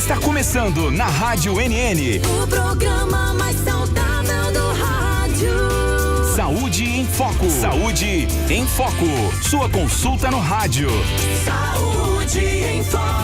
Está começando na Rádio NN. O programa mais saudável do rádio. Saúde em Foco. Saúde em Foco. Sua consulta no rádio. Saúde em Foco.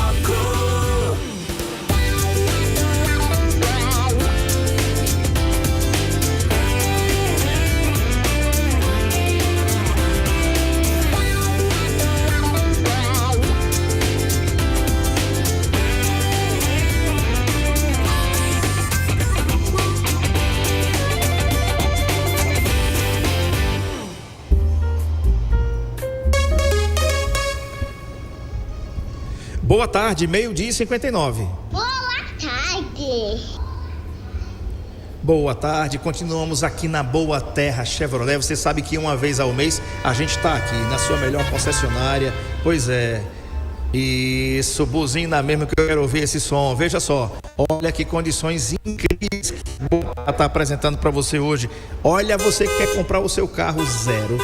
Boa tarde, 12h59. Boa tarde. Boa tarde, continuamos aqui na Boa Terra Chevrolet. Você sabe que uma vez ao mês a gente está aqui na sua melhor concessionária. Pois é, isso, buzina mesmo que eu quero ouvir esse som. Veja só, olha que condições incríveis que vou estar apresentando para você hoje. Olha, você que quer comprar o seu carro zero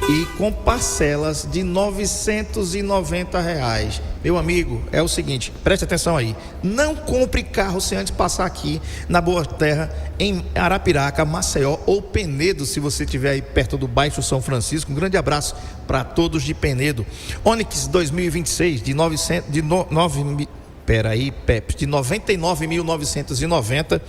e com parcelas de R$990. Meu amigo, é o seguinte, preste atenção aí, não compre carro sem antes passar aqui na Boa Terra, em Arapiraca, Maceió ou Penedo, se você estiver aí perto do Baixo São Francisco. Um grande abraço para todos de Penedo. Onix 2026 de 99.990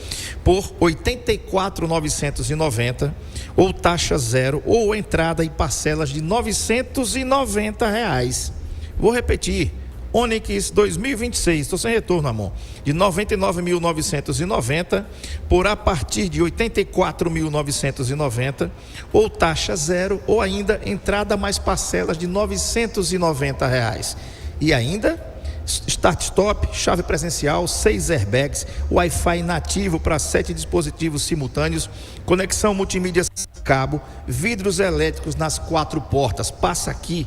por 84.990, ou taxa zero, ou entrada e parcelas de R$990. Vou repetir, Onix 2026, estou sem retorno, amor, de 99.990 por a partir de 84.990, ou taxa zero, ou ainda entrada mais parcelas de R$990. E ainda Start-stop, chave presencial, 6 airbags, Wi-Fi nativo para 7 dispositivos simultâneos, conexão multimídia cabo, vidros elétricos nas 4 portas. Passa aqui,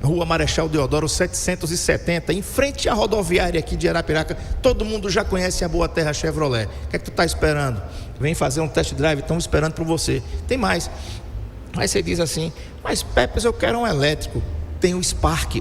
Rua Marechal Deodoro 770, em frente à rodoviária aqui de Arapiraca. Todo mundo já conhece a Boa Terra Chevrolet. O que é que tu está esperando? Vem fazer um test drive, estão esperando por você. Tem mais. Aí você diz assim, mas Pepes, eu quero um elétrico. Tem o Spark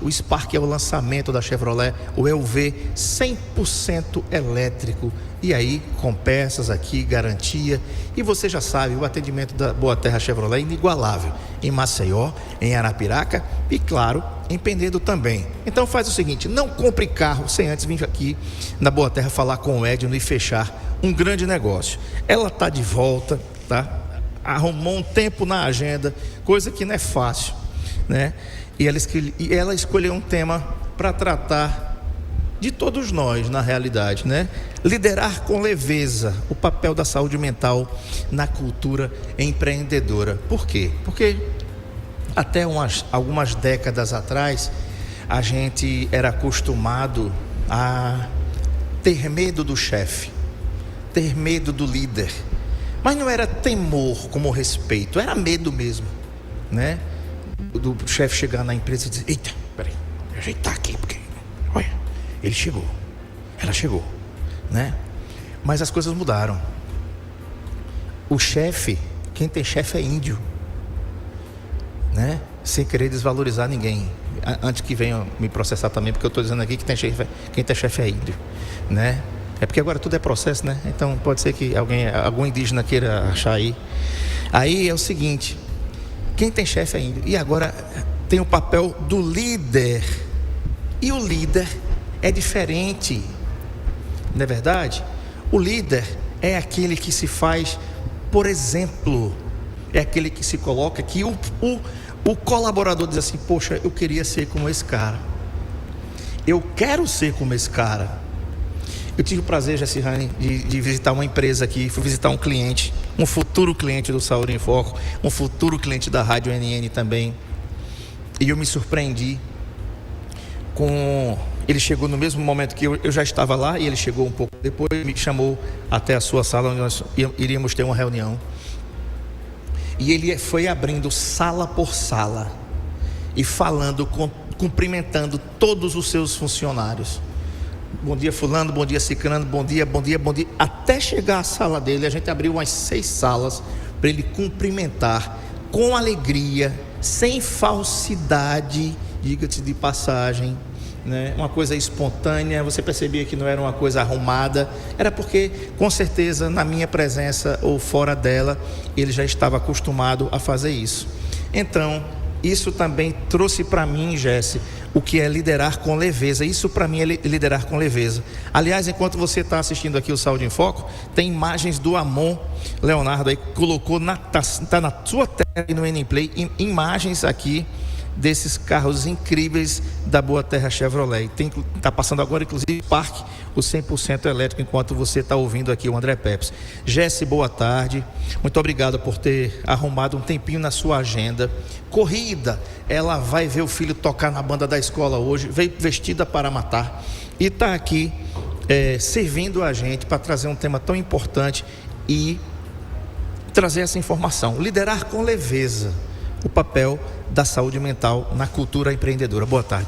é o lançamento da Chevrolet, o EUV 100% elétrico, e aí com peças aqui, garantia, e você já sabe, o atendimento da Boa Terra Chevrolet é inigualável, em Maceió, em Arapiraca e claro, em Penedo também. Então faz o seguinte, não compre carro sem antes vir aqui na Boa Terra falar com o Edno e fechar um grande negócio. Ela está de volta, tá? Arrumou um tempo na agenda, coisa que não é fácil, né? E ela escolheu um tema para tratar de todos nós, na realidade, né? Liderar com leveza o papel da saúde mental na cultura empreendedora. Por quê? Porque até algumas décadas atrás, a gente era acostumado a ter medo do chefe, ter medo do líder. Mas não era temor como respeito, era medo mesmo, né? Do chefe chegar na empresa e dizer, eita, peraí, vou ajeitar aqui, porque, olha, ele chegou, ela chegou, né? Mas as coisas mudaram. O chefe, quem tem chefe é índio, né? Sem querer desvalorizar ninguém. Antes que venham me processar também, porque eu estou dizendo aqui que quem tem chefe é índio, né? É porque agora tudo é processo, né? Então pode ser que algum indígena queira achar aí. Aí é o seguinte, quem tem chefe é índio. E agora tem o papel do líder. E o líder é diferente, não é verdade? O líder é aquele que se faz, por exemplo, é aquele que se coloca que o colaborador diz assim, poxa, eu queria ser como esse cara. Eu quero ser como esse cara. Eu tive o prazer, Jacirane, de visitar uma empresa aqui, fui visitar um cliente, um futuro cliente do Saúde em Foco, um futuro cliente da Rádio NN também. E eu me surpreendi com... Ele chegou no mesmo momento que eu já estava lá, e ele chegou um pouco depois, me chamou até a sua sala, onde nós iríamos ter uma reunião. E ele foi abrindo sala por sala e falando, cumprimentando todos os seus funcionários. Bom dia fulano, bom dia ciclano, bom dia, bom dia, bom dia. Até chegar à sala dele, a gente abriu umas 6 salas para ele cumprimentar com alegria, sem falsidade, diga-se de passagem, né? Uma coisa espontânea, você percebia que não era uma coisa arrumada, era porque, com certeza, na minha presença ou fora dela, ele já estava acostumado a fazer isso. Então, isso também trouxe para mim, Jesse, o que é liderar com leveza. Isso para mim é liderar com leveza. Aliás, enquanto você está assistindo aqui o Saúde em Foco, tem imagens do Amon Leonardo aí, colocou, tá na sua tela e no N-Play, imagens aqui desses carros incríveis da Boa Terra Chevrolet. Está passando agora, inclusive, Parque, o 100% elétrico, enquanto você está ouvindo aqui o André Peps. Jesse, boa tarde. Muito obrigado por ter arrumado um tempinho na sua agenda. Corrida, ela vai ver o filho tocar na banda da escola hoje, veio vestida para matar e está aqui servindo a gente para trazer um tema tão importante e trazer essa informação. Liderar com leveza. O papel da saúde mental na cultura empreendedora. Boa tarde.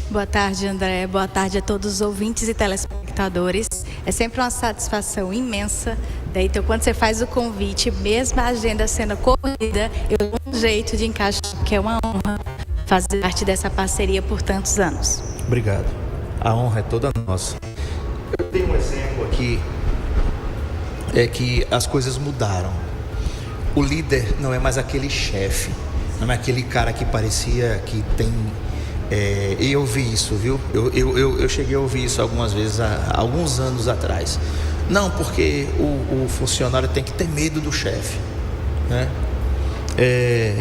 Boa tarde, André. Boa tarde a todos os ouvintes e telespectadores. É sempre uma satisfação imensa. Então, quando você faz o convite, mesmo a agenda sendo corrida, eu dou um jeito de encaixar, que é uma honra fazer parte dessa parceria por tantos anos. Obrigado. A honra é toda nossa. Eu tenho um exemplo aqui, é que as coisas mudaram. O líder não é mais aquele chefe, não é aquele cara que parecia que tem... E eu vi isso, viu? Eu cheguei a ouvir isso algumas vezes, há alguns anos atrás. Não, porque o funcionário tem que ter medo do chefe, né?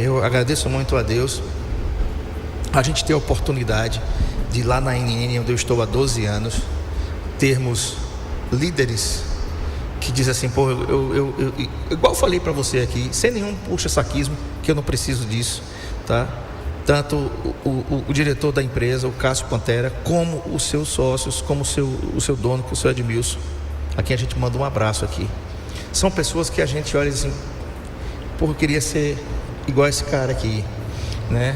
Eu agradeço muito a Deus a gente ter a oportunidade de lá na NN, onde eu estou há 12 anos, termos líderes que diz assim, pô, igual eu falei para você aqui, sem nenhum puxa-saquismo, que eu não preciso disso, tá? Tanto o diretor da empresa, o Cássio Pantera, como os seus sócios, como o seu dono, que é o seu Edmilson, a quem a gente manda um abraço aqui. São pessoas que a gente olha assim, pô, eu queria ser igual a esse cara aqui, né?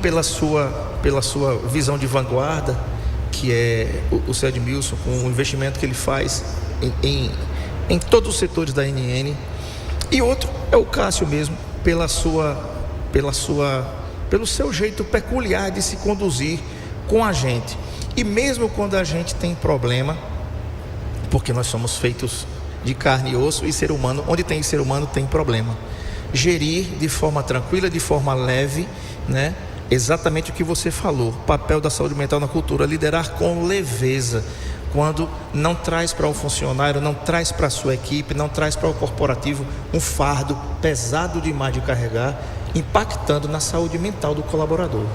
Pela sua visão de vanguarda, que é o seu Edmilson, com o investimento que ele faz em todos os setores da NN, e outro é o Cássio mesmo, pelo seu jeito peculiar de se conduzir com a gente. E mesmo quando a gente tem problema, porque nós somos feitos de carne e osso e ser humano, onde tem ser humano tem problema. Gerir de forma tranquila, de forma leve, né? Exatamente o que você falou, papel da saúde mental na cultura, liderar com leveza, quando não traz para o funcionário, não traz para a sua equipe, não traz para o corporativo um fardo pesado demais de carregar, impactando na saúde mental do colaborador.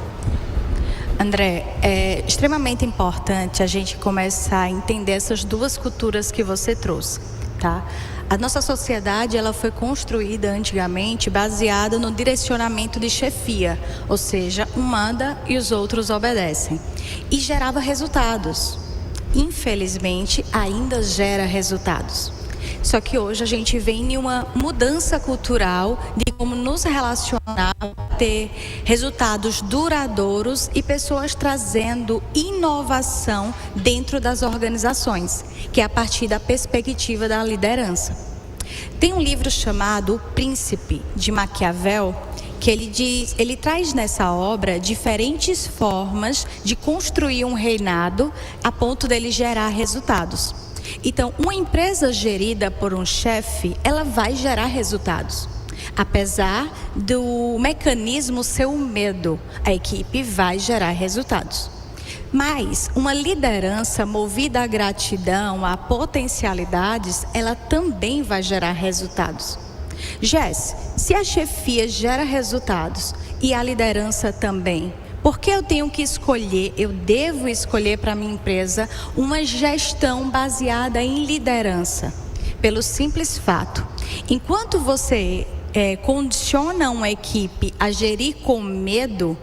André, é extremamente importante a gente começar a entender essas duas culturas que você trouxe, tá? A nossa sociedade, ela foi construída antigamente baseada no direcionamento de chefia, ou seja, um manda e os outros obedecem, e gerava resultados. Infelizmente, ainda gera resultados. Só que hoje a gente vem em uma mudança cultural de como nos relacionar, ter resultados duradouros e pessoas trazendo inovação dentro das organizações, que é a partir da perspectiva da liderança. Tem um livro chamado O Príncipe, de Maquiavel, que ele traz nessa obra diferentes formas de construir um reinado a ponto dele gerar resultados. Então, uma empresa gerida por um chefe, ela vai gerar resultados. Apesar do mecanismo ser o medo, a equipe vai gerar resultados. Mas uma liderança movida à gratidão, a potencialidades, ela também vai gerar resultados. Jess, se a chefia gera resultados e a liderança também, por que eu tenho que escolher, eu devo escolher para a minha empresa uma gestão baseada em liderança? Pelo simples fato, enquanto você condiciona uma equipe a gerir com medo,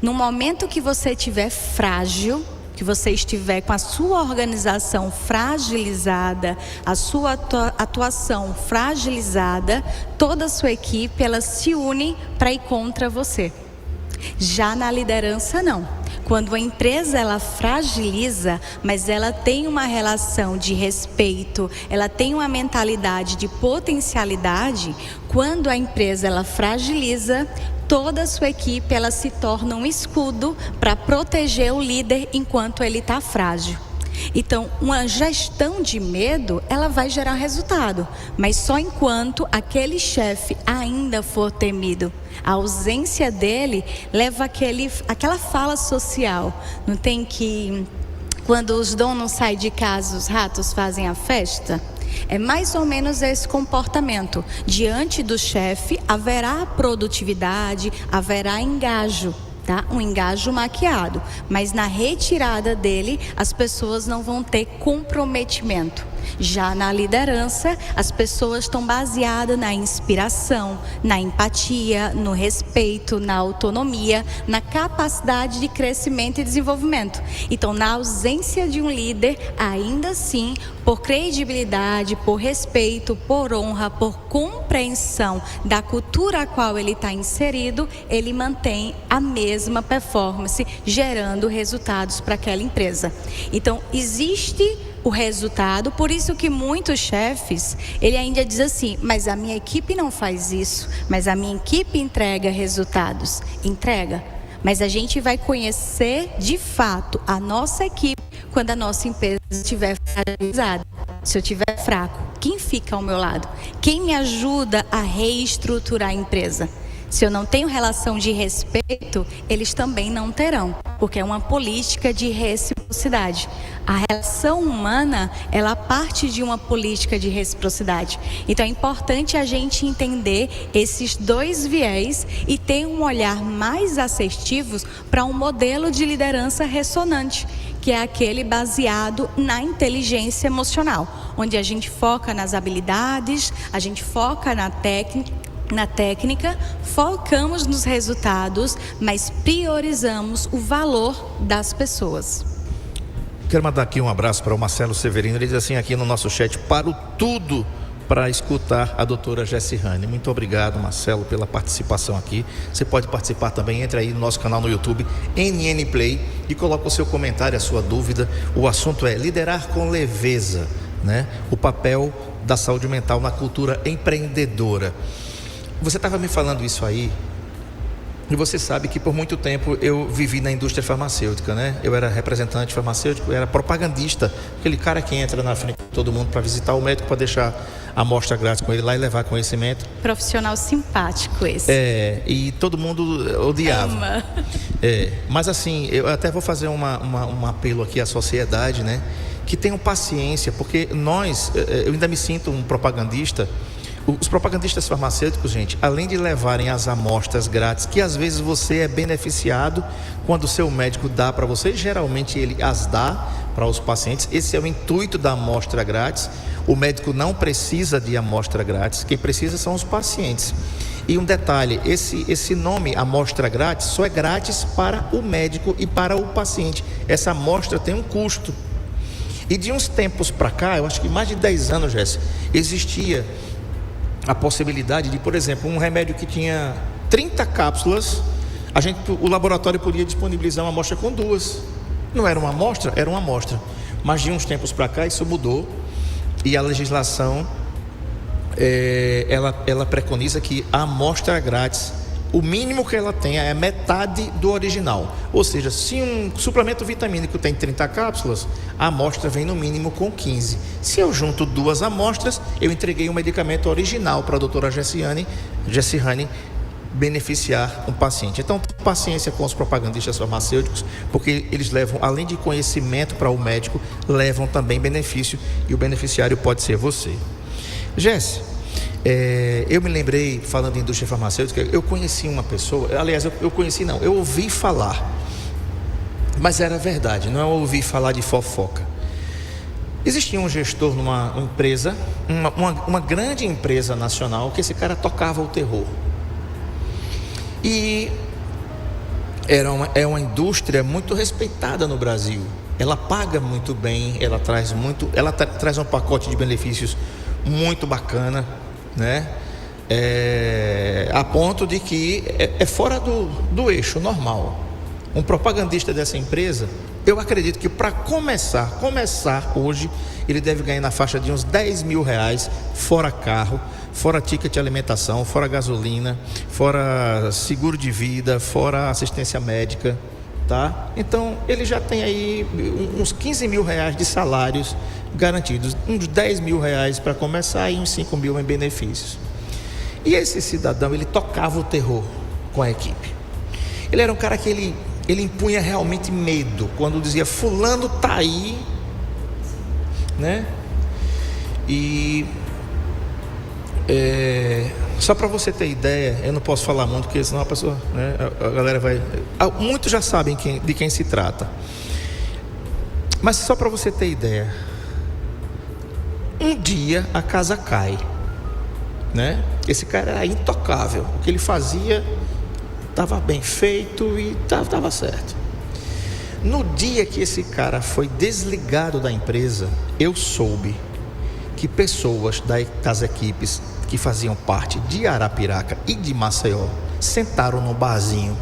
no momento que você estiver frágil, que você estiver com a sua organização fragilizada, a sua atuação fragilizada, toda a sua equipe, ela se une para ir contra você. Já na liderança, não. Quando a empresa, ela fragiliza, mas ela tem uma relação de respeito, ela tem uma mentalidade de potencialidade, quando a empresa, ela fragiliza, toda a sua equipe ela se torna um escudo para proteger o líder enquanto ele está frágil. Então, uma gestão de medo, ela vai gerar resultado, mas só enquanto aquele chefe ainda for temido. A ausência dele leva aquela fala social. Não tem que, quando os donos saem de casa, os ratos fazem a festa? É mais ou menos esse comportamento. Diante do chefe, haverá produtividade, haverá engajo. Tá? Um engajo maquiado, mas na retirada dele as pessoas não vão ter comprometimento. Já na liderança, as pessoas estão baseadas na inspiração, na empatia, no respeito, na autonomia, na capacidade de crescimento e desenvolvimento. Então, na ausência de um líder, ainda assim, por credibilidade, por respeito, por honra, por compreensão da cultura a qual ele está inserido, ele mantém a mesma performance, gerando resultados para aquela empresa. Então, existe o resultado, por isso que muitos chefes, ele ainda diz assim, mas a minha equipe não faz isso, mas a minha equipe entrega resultados. Entrega, mas a gente vai conhecer de fato a nossa equipe quando a nossa empresa estiver fragilizada. Se eu estiver fraco, quem fica ao meu lado? Quem me ajuda a reestruturar a empresa? Se eu não tenho relação de respeito, eles também não terão, porque é uma política de reciprocidade. A relação humana, ela parte de uma política de reciprocidade. Então é importante a gente entender esses dois viés e ter um olhar mais assertivo para um modelo de liderança ressonante, que é aquele baseado na inteligência emocional, onde a gente foca nas habilidades, a gente foca na técnica, focamos nos resultados, mas priorizamos o valor das pessoas. Quero mandar aqui um abraço para o Marcelo Severino. Ele diz assim aqui no nosso chat: paro tudo para escutar a doutora Jessirane. Muito obrigado, Marcelo, pela participação aqui. Você pode participar também, entre aí no nosso canal no YouTube, NN Play, e coloca o seu comentário, a sua dúvida. O assunto é liderar com leveza, né? O papel da saúde mental na cultura empreendedora. Você estava me falando isso aí, e você sabe que por muito tempo eu vivi na indústria farmacêutica, né? Eu era representante farmacêutico, eu era propagandista, aquele cara que entra na frente de todo mundo para visitar o médico, para deixar a amostra grátis com ele lá e levar conhecimento. Profissional simpático esse. E todo mundo odiava. Ama. Mas assim, eu até vou fazer um apelo aqui à sociedade, né? Que tenham paciência, porque eu ainda me sinto um propagandista. Os propagandistas farmacêuticos, gente, além de levarem as amostras grátis, que às vezes você é beneficiado quando o seu médico dá para você, geralmente ele as dá para os pacientes. Esse é o intuito da amostra grátis. O médico não precisa de amostra grátis, quem precisa são os pacientes. E um detalhe, esse nome amostra grátis só é grátis para o médico e para o paciente. Essa amostra tem um custo. E de uns tempos para cá, eu acho que mais de 10 anos, Jéssica, existia a possibilidade de, por exemplo, um remédio que tinha 30 cápsulas, o laboratório podia disponibilizar uma amostra com 2. Não era uma amostra? Era uma amostra. Mas de uns tempos para cá isso mudou, e a legislação ela preconiza que a amostra grátis, o mínimo que ela tenha é metade do original. Ou seja, se um suplemento vitamínico tem 30 cápsulas, a amostra vem no mínimo com 15. Se eu junto 2 amostras, eu entreguei o medicamento original para a doutora Jessirane beneficiar um paciente. Então, tenha paciência com os propagandistas farmacêuticos, porque eles levam, além de conhecimento para o médico, levam também benefício, e o beneficiário pode ser você. Jéssica, eu me lembrei, falando em indústria farmacêutica, eu conheci uma pessoa, aliás, eu ouvi falar, mas era verdade, não ouvi falar de fofoca. Existia um gestor numa empresa, uma grande empresa nacional, que esse cara tocava o terror. E é uma indústria muito respeitada no Brasil. Ela paga muito bem, ela traz um pacote de benefícios muito bacana, né? A ponto de que é fora do eixo normal. Um propagandista dessa empresa Eu acredito que para começar hoje, ele deve ganhar na faixa de uns 10 mil reais, fora carro, fora ticket de alimentação, fora gasolina, fora seguro de vida, fora assistência médica, tá? Então, ele já tem aí uns 15 mil reais de salários garantidos, uns 10 mil reais para começar e uns 5 mil em benefícios. E esse cidadão, ele tocava o terror com a equipe. Ele era um cara que ele impunha realmente medo, quando dizia, fulano tá aí, né? E só para você ter ideia, eu não posso falar muito, porque senão a pessoa, né, a galera vai... Muitos já sabem de quem se trata. Mas só para você ter ideia, um dia a casa cai, né? Esse cara era intocável, o que ele fazia estava bem feito e estava certo. No dia que esse cara foi desligado da empresa, eu soube que pessoas das equipes que faziam parte de Arapiraca e de Maceió sentaram no barzinho,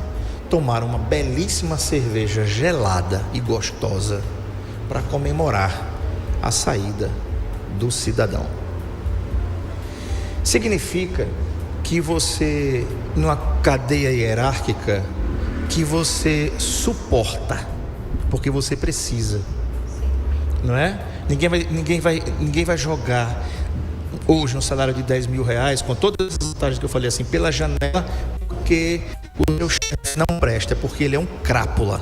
tomaram uma belíssima cerveja gelada e gostosa para comemorar a saída do cidadão. Significa que você, numa cadeia hierárquica, que você suporta, porque você precisa, não é? Ninguém vai jogar hoje um salário de 10 mil reais, com todas as vantagens que eu falei assim, pela janela, porque o meu chefe não presta, porque ele é um crápula,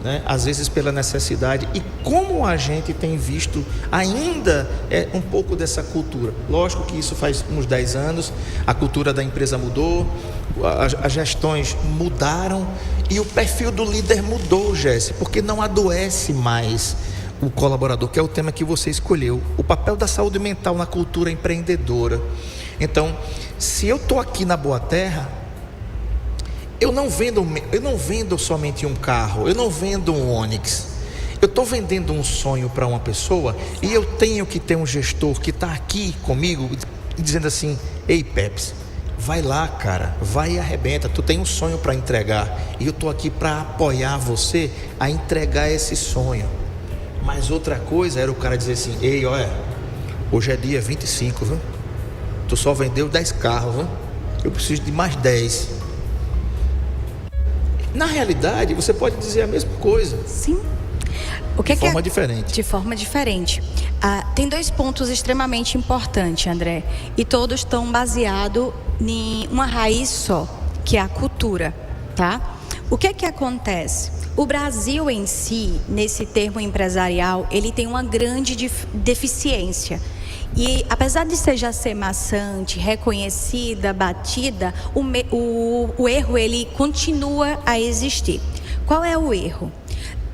né? Às vezes pela necessidade. E como a gente tem visto ainda um pouco dessa cultura. Lógico que isso faz uns 10 anos, a cultura da empresa mudou, as gestões mudaram e o perfil do líder mudou, Jesse, porque não adoece mais o colaborador, que é o tema que você escolheu, o papel da saúde mental na cultura empreendedora. Então, se eu estou aqui na Boa Terra, eu não vendo somente um carro, eu não vendo um Onix, eu estou vendendo um sonho para uma pessoa, e eu tenho que ter um gestor que está aqui comigo dizendo assim, ei Peps, vai lá cara, vai e arrebenta, tu tem um sonho para entregar, e eu estou aqui para apoiar você a entregar esse sonho. Mas outra coisa era o cara dizer assim, ei, olha, hoje é dia 25, viu? Tu só vendeu 10 carros, viu? Eu preciso de mais 10. Na realidade, você pode dizer a mesma coisa. Sim. De forma diferente. De forma diferente. Tem 2 pontos extremamente importantes, André, e todos estão baseados em uma raiz só, que é a cultura, tá? O que acontece? O Brasil em si, nesse termo empresarial, ele tem uma grande deficiência. E apesar de já ser maçante, reconhecida, batida, o erro ele continua a existir. Qual é o erro?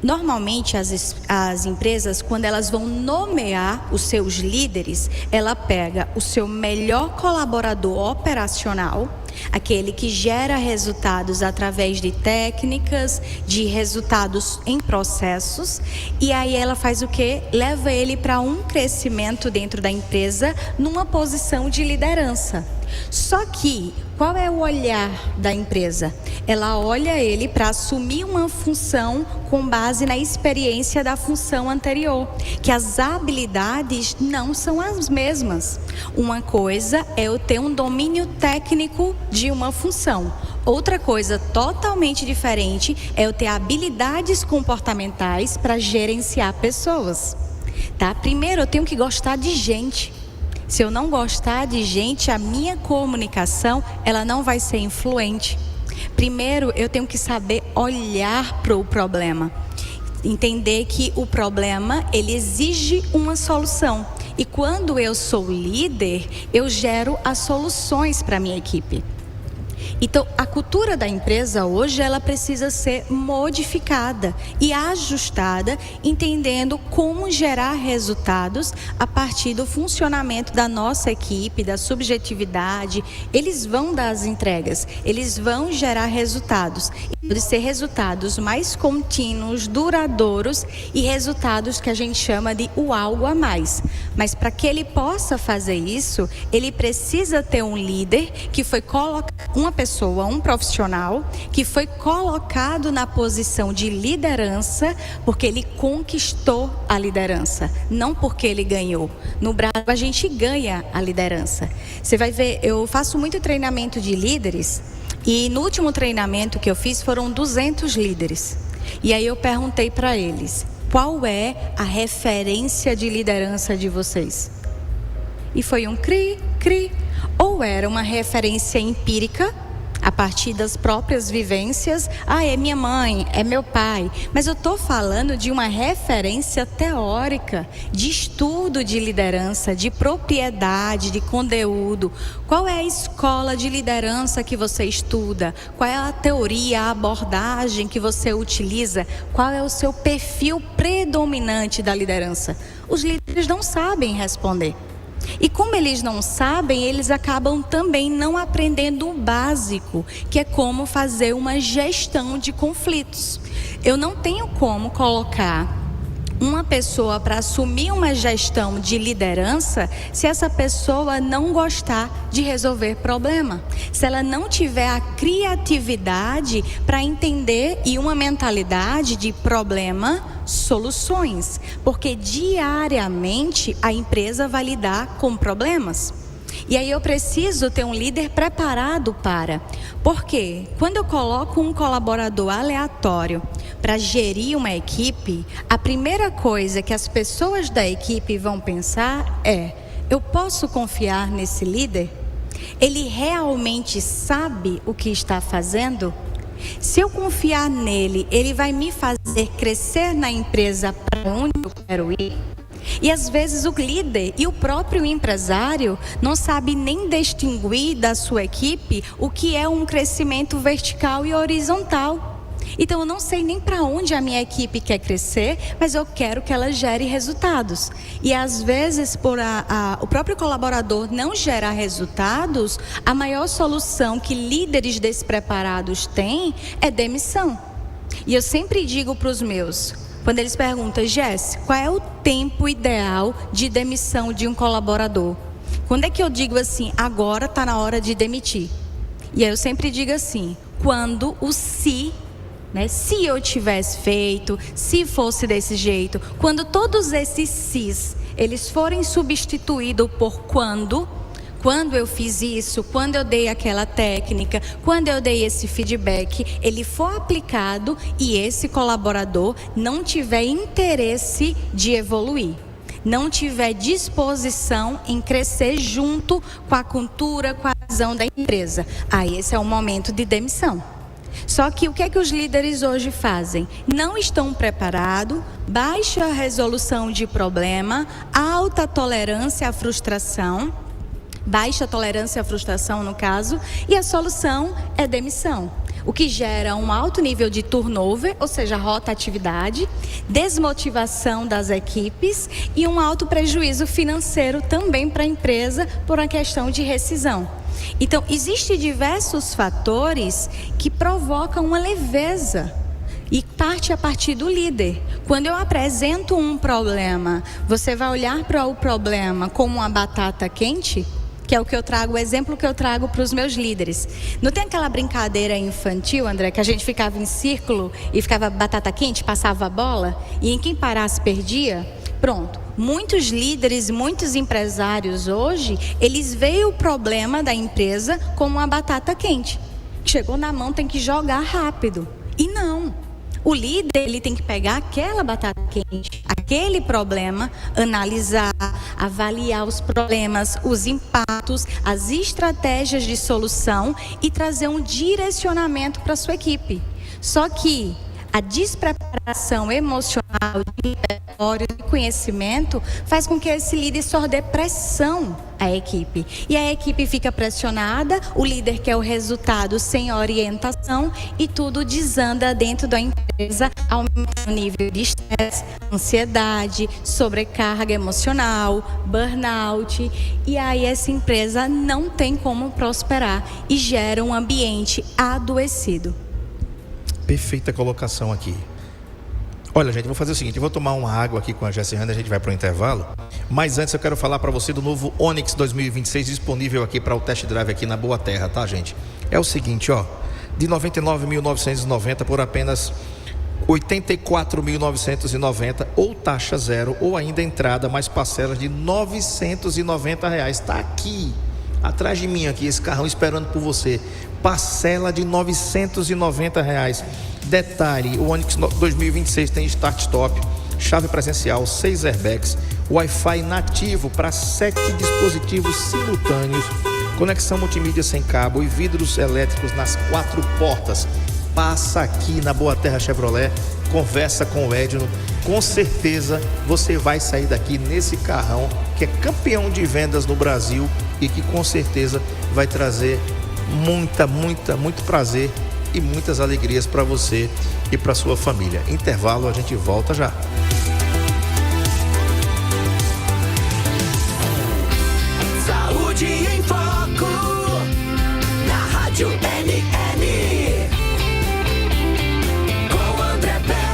Normalmente as empresas, quando elas vão nomear os seus líderes, ela pega o seu melhor colaborador operacional, aquele que gera resultados através de técnicas, de resultados em processos, e aí ela faz o quê? Leva ele para um crescimento dentro da empresa, numa posição de liderança. Só que, qual é o olhar da empresa? Ela olha ele para assumir uma função com base na experiência da função anterior, que as habilidades não são as mesmas. Uma coisa é eu ter um domínio técnico de uma função. Outra coisa totalmente diferente é eu ter habilidades comportamentais para gerenciar pessoas. Tá? Primeiro, eu tenho que gostar de gente. Se eu não gostar de gente, a minha comunicação, ela não vai ser influente. Primeiro, eu tenho que saber olhar para o problema. Entender que o problema, ele exige uma solução. E quando eu sou líder, eu gero as soluções para a minha equipe. Então, a cultura da empresa hoje, ela precisa ser modificada e ajustada, entendendo como gerar resultados a partir do funcionamento da nossa equipe, da subjetividade. Eles vão dar as entregas, eles vão gerar resultados. E de ser resultados mais contínuos, duradouros e resultados que a gente chama de o algo a mais. Mas para que ele possa fazer isso, ele precisa ter um líder que foi colocado, uma pessoa pessoa, um profissional, que foi colocado na posição de liderança porque ele conquistou a liderança, não porque ele ganhou. No Brasil, a gente ganha a liderança. Você vai ver, eu faço muito treinamento de líderes e no último treinamento que eu fiz foram 200 líderes. E aí eu perguntei para eles, qual é a referência de liderança de vocês? E foi um cri. Ou era uma referência empírica, a partir das próprias vivências. É minha mãe, é meu pai. Mas eu estou falando de uma referência teórica, de estudo de liderança, de propriedade, de conteúdo. Qual é a escola de liderança que você estuda? Qual é a teoria, a abordagem que você utiliza? Qual é o seu perfil predominante da liderança? Os líderes não sabem responder. E como eles não sabem, eles acabam também não aprendendo o básico, que é como fazer uma gestão de conflitos. Eu não tenho como colocar uma pessoa para assumir uma gestão de liderança se essa pessoa não gostar de resolver problema, se ela não tiver a criatividade para entender e uma mentalidade de problema, soluções, porque diariamente a empresa vai lidar com problemas. E aí eu preciso ter um líder preparado para. Porque quando eu coloco um colaborador aleatório para gerir uma equipe, a primeira coisa que as pessoas da equipe vão pensar é: eu posso confiar nesse líder? Ele realmente sabe o que está fazendo? Se eu confiar nele, ele vai me fazer crescer na empresa para onde eu quero ir? E às vezes o líder e o próprio empresário não sabe nem distinguir da sua equipe o que é um crescimento vertical e horizontal. Então eu não sei nem para onde a minha equipe quer crescer, mas eu quero que ela gere resultados. E às vezes por o próprio colaborador não gerar resultados, a maior solução que líderes despreparados têm é demissão. E eu sempre digo para os meus, quando eles perguntam: Jess, qual é o tempo ideal de demissão de um colaborador? Quando é que eu digo assim, agora está na hora de demitir? E aí eu sempre digo assim, quando o se eu tivesse feito, se fosse desse jeito, quando todos esses sis, eles forem substituídos por quando eu fiz isso, quando eu dei aquela técnica, quando eu dei esse feedback, ele for aplicado e esse colaborador não tiver interesse de evoluir, não tiver disposição em crescer junto com a cultura, com a visão da empresa, aí esse é o momento de demissão. Só que o que é que os líderes hoje fazem? Não estão preparados, baixa resolução de problema, alta tolerância à frustração, baixa tolerância à frustração no caso, e a solução é demissão. O que gera um alto nível de turnover, ou seja, rotatividade, desmotivação das equipes e um alto prejuízo financeiro também para a empresa por uma questão de rescisão. Então, existem diversos fatores que provocam uma leveza e parte a partir do líder. Quando eu apresento um problema, você vai olhar para o problema como uma batata quente? Que é o que eu trago, o exemplo que eu trago para os meus líderes. Não tem aquela brincadeira infantil, André, que a gente ficava em círculo e ficava batata quente, passava a bola e em quem parasse perdia? Pronto. Muitos líderes, muitos empresários hoje, eles veem o problema da empresa como uma batata quente. Chegou na mão, tem que jogar rápido. E não. O líder, ele tem que pegar aquela batata quente, aquele problema, analisar, avaliar os problemas, os impactos, as estratégias de solução e trazer um direcionamento para a sua equipe. Só que a despreparação emocional, de repertório, de conhecimento, faz com que esse líder só dê pressão à equipe. E a equipe fica pressionada, o líder quer o resultado sem orientação e tudo desanda dentro da empresa, aumenta o nível de estresse, ansiedade, sobrecarga emocional, burnout. E aí essa empresa não tem como prosperar e gera um ambiente adoecido. Perfeita colocação aqui. Olha, gente, eu vou fazer o seguinte, eu vou tomar uma água aqui com a Jessiane, a gente vai para o intervalo. Mas antes eu quero falar para você do novo Onix 2026 disponível aqui para o test drive aqui na Boa Terra, tá, gente? É o seguinte, ó, de 99.990 por apenas 84.990 ou taxa zero ou ainda entrada mais parcelas de R$990. Tá aqui, atrás de mim aqui, esse carrão esperando por você. Parcela de R$990. Detalhe, o Onix 2026 tem start-stop, chave presencial, 6 airbags, Wi-Fi nativo para 7 dispositivos simultâneos, conexão multimídia sem cabo e vidros elétricos nas 4 portas. Passa aqui na Boa Terra Chevrolet, conversa com o Edno, com certeza você vai sair daqui nesse carrão que é campeão de vendas no Brasil e que com certeza vai trazer muito prazer e muitas alegrias para você e para sua família. Intervalo, a gente volta já. Saúde em Foco, na Rádio NN, com André Pepe.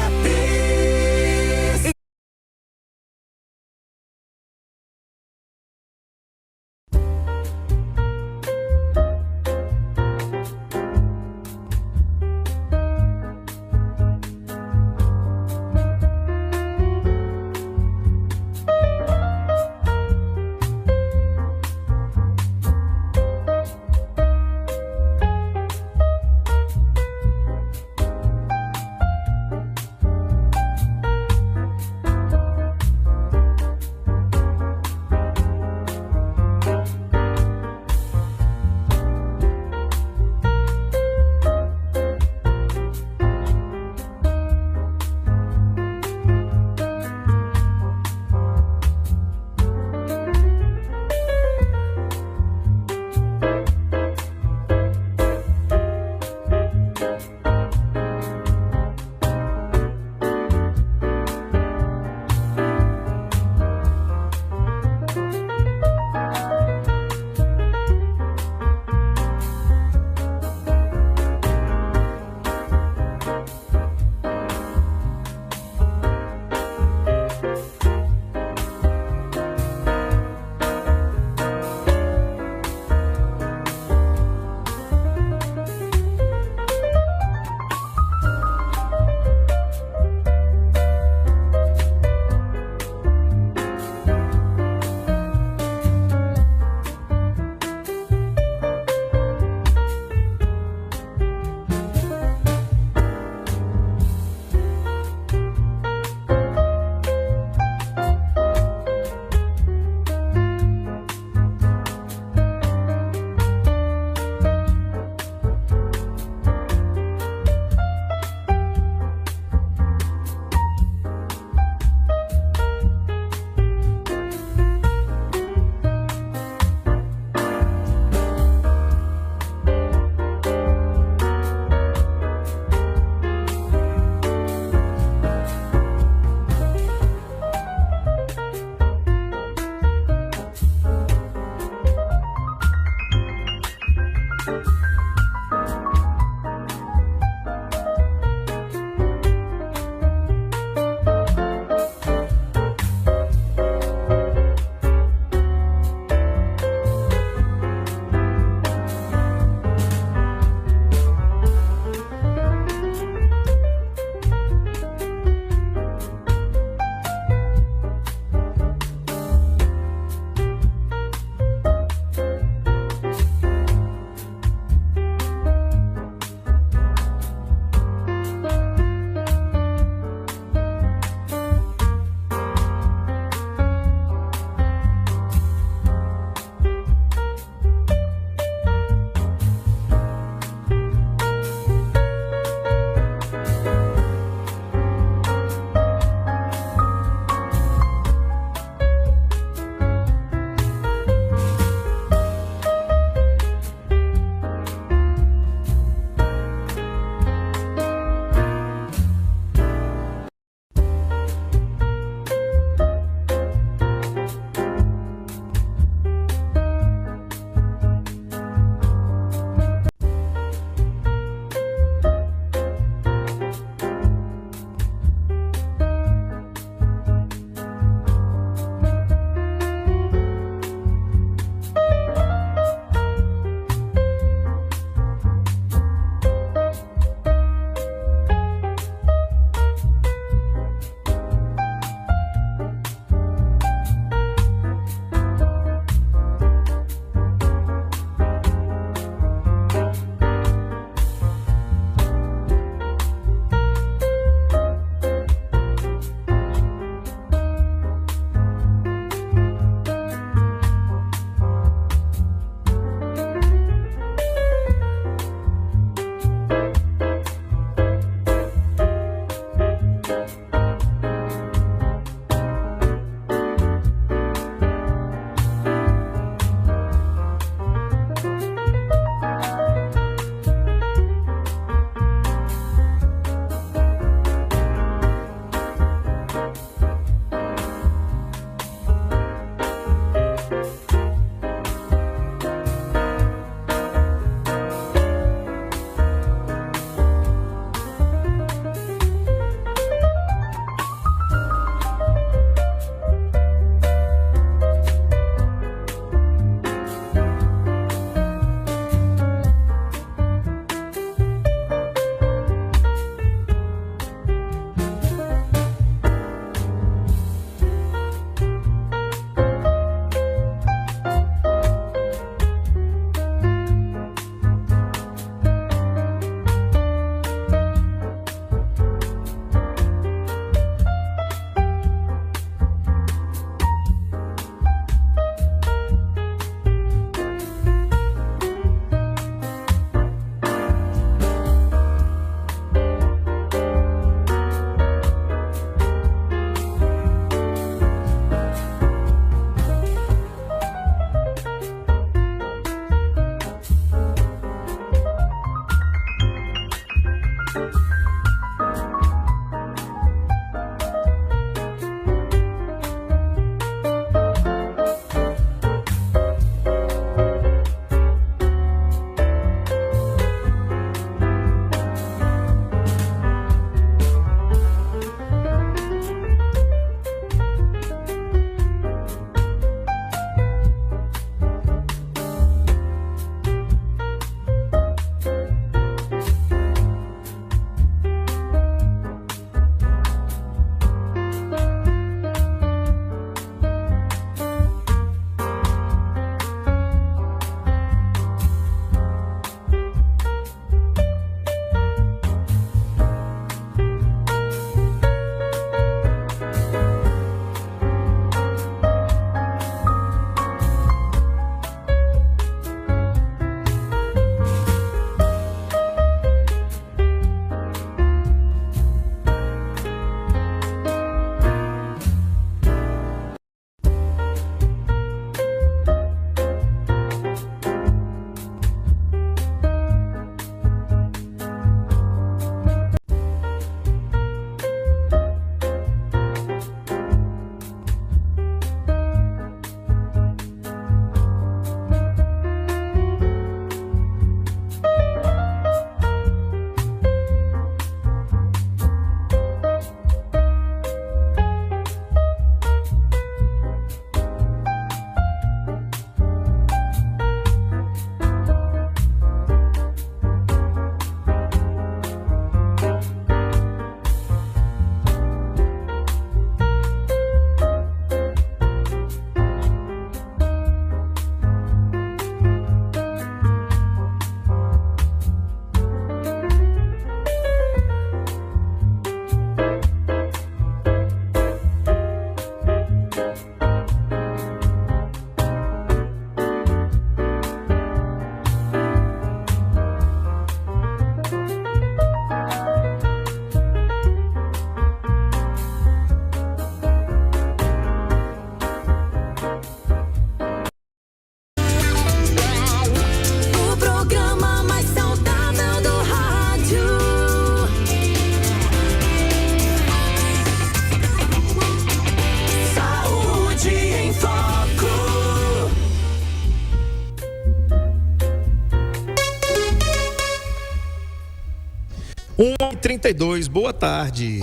1h32, boa tarde.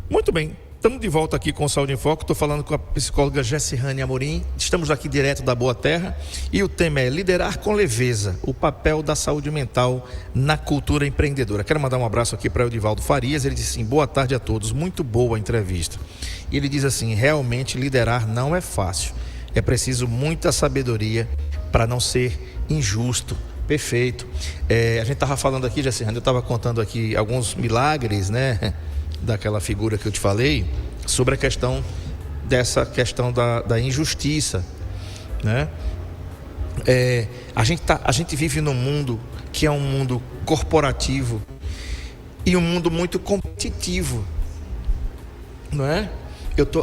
Muito bem, estamos de volta aqui com o Saúde em Foco. Estou falando com a psicóloga Jessirane Amorim. Estamos aqui direto da Boa Terra e o tema é liderar com leveza, o papel da saúde mental na cultura empreendedora. Quero mandar um abraço aqui para o Edivaldo Farias. Ele disse assim: boa tarde a todos, muito boa a entrevista. E ele diz assim: realmente liderar não é fácil, é preciso muita sabedoria para não ser injusto. Perfeito. A gente estava falando aqui, Jessirane, eu estava contando aqui alguns milagres, né, daquela figura que eu te falei, sobre a questão da injustiça, né? A gente vive num mundo que é um mundo corporativo e um mundo muito competitivo, não é?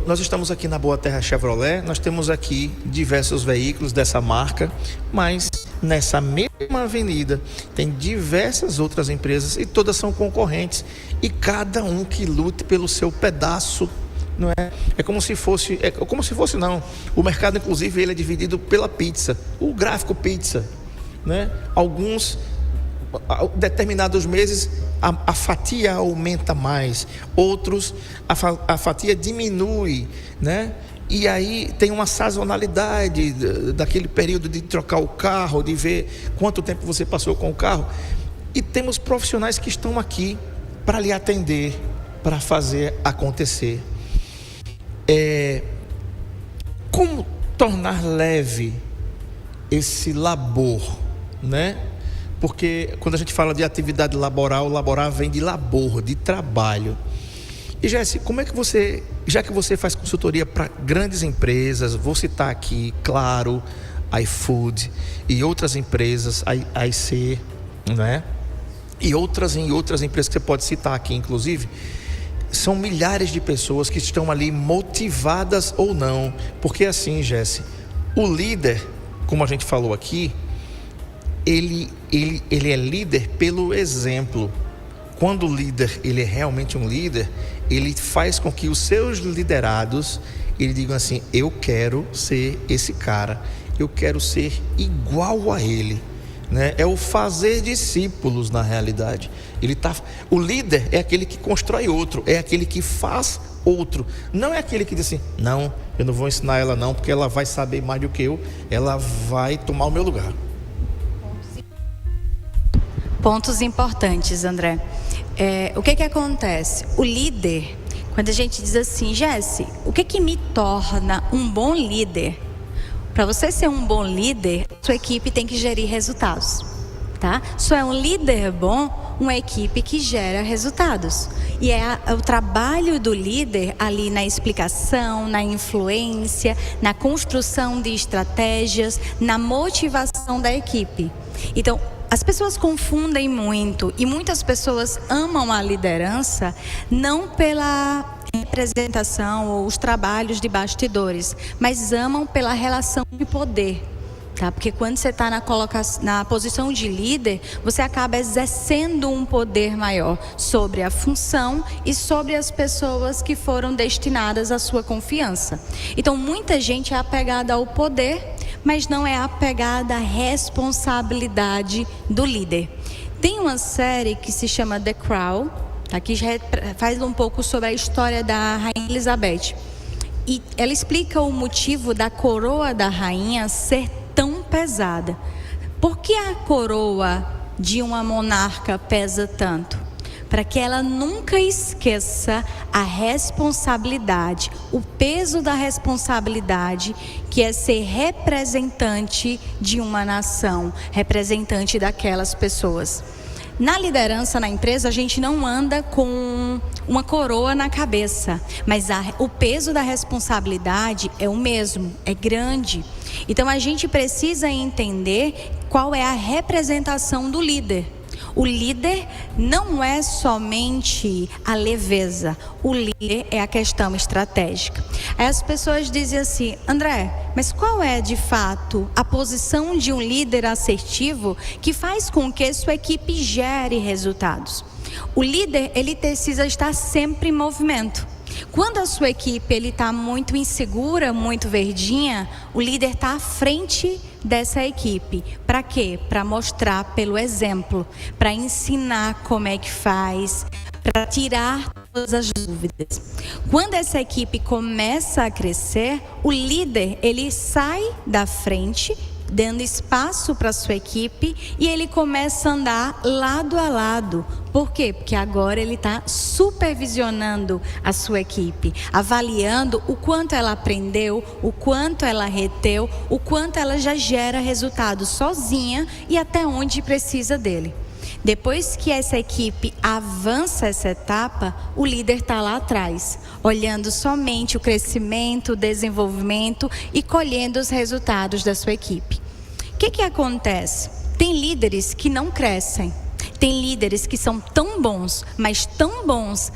Nós estamos aqui na Boa Terra Chevrolet, nós temos aqui diversos veículos dessa marca, mas nessa mesma avenida tem diversas outras empresas e todas são concorrentes, e cada um que lute pelo seu pedaço, não é? É como se fosse não. O mercado, inclusive, ele é dividido pela pizza, o gráfico pizza, né? Alguns, determinados meses, a fatia aumenta mais, outros a fatia diminui, né? E aí tem uma sazonalidade daquele período de trocar o carro, de ver quanto tempo você passou com o carro. E temos profissionais que estão aqui para lhe atender, para fazer acontecer. Como tornar leve esse labor, né? Porque quando a gente fala de atividade laboral, laborar vem de labor, de trabalho. E Jesse, como é que você, já que você faz consultoria para grandes empresas, vou citar aqui, claro, iFood e outras empresas, IC, né? E outras empresas que você pode citar aqui, inclusive, são milhares de pessoas que estão ali motivadas ou não, porque assim, Jesse, o líder, como a gente falou aqui, ele é líder pelo exemplo. Quando o líder, ele é realmente um líder, ele faz com que os seus liderados, ele digam assim: eu quero ser esse cara, eu quero ser igual a ele, né? É o fazer discípulos na realidade. O líder é aquele que constrói outro, é aquele que faz outro, não é aquele que diz assim: não, eu não vou ensinar ela não, porque ela vai saber mais do que eu, ela vai tomar o meu lugar. Pontos importantes, André. O que acontece? O líder, quando a gente diz assim: Jesse, o que me torna um bom líder? Para você ser um bom líder, sua equipe tem que gerir resultados, tá? Só é um líder bom uma equipe que gera resultados. E é o trabalho do líder ali na explicação, na influência, na construção de estratégias, na motivação da equipe. Então, as pessoas confundem muito, e muitas pessoas amam a liderança não pela representação ou os trabalhos de bastidores, mas amam pela relação de poder, tá? Porque quando você está na posição de líder, você acaba exercendo um poder maior sobre a função e sobre as pessoas que foram destinadas à sua confiança. Então, muita gente é apegada ao poder, mas não é apegada à responsabilidade do líder. Tem uma série que se chama The Crown, que faz um pouco sobre a história da Rainha Elizabeth. E ela explica o motivo da coroa da rainha ser tão pesada. Por que a coroa de uma monarca pesa tanto? Para que ela nunca esqueça a responsabilidade, o peso da responsabilidade, que é ser representante de uma nação, representante daquelas pessoas. Na liderança, na empresa, a gente não anda com uma coroa na cabeça, mas o peso da responsabilidade é o mesmo, é grande. Então a gente precisa entender qual é a representação do líder. O líder não é somente a leveza, o líder é a questão estratégica. Aí as pessoas dizem assim: André, mas qual é de fato a posição de um líder assertivo que faz com que sua equipe gere resultados? O líder, ele precisa estar sempre em movimento. Quando a sua equipe está muito insegura, muito verdinha, o líder está à frente dessa equipe. Para quê? Para mostrar pelo exemplo, para ensinar como é que faz, para tirar todas as dúvidas. Quando essa equipe começa a crescer, o líder ele sai da frente, dando espaço para a sua equipe, e ele começa a andar lado a lado. Por quê? Porque agora ele está supervisionando a sua equipe, avaliando o quanto ela aprendeu, o quanto ela reteu, o quanto ela já gera resultado sozinha e até onde precisa dele. Depois que essa equipe avança essa etapa, o líder está lá atrás, olhando somente o crescimento, o desenvolvimento e colhendo os resultados da sua equipe. O que acontece? Tem líderes que não crescem, tem líderes que são tão bons, mas tão bons,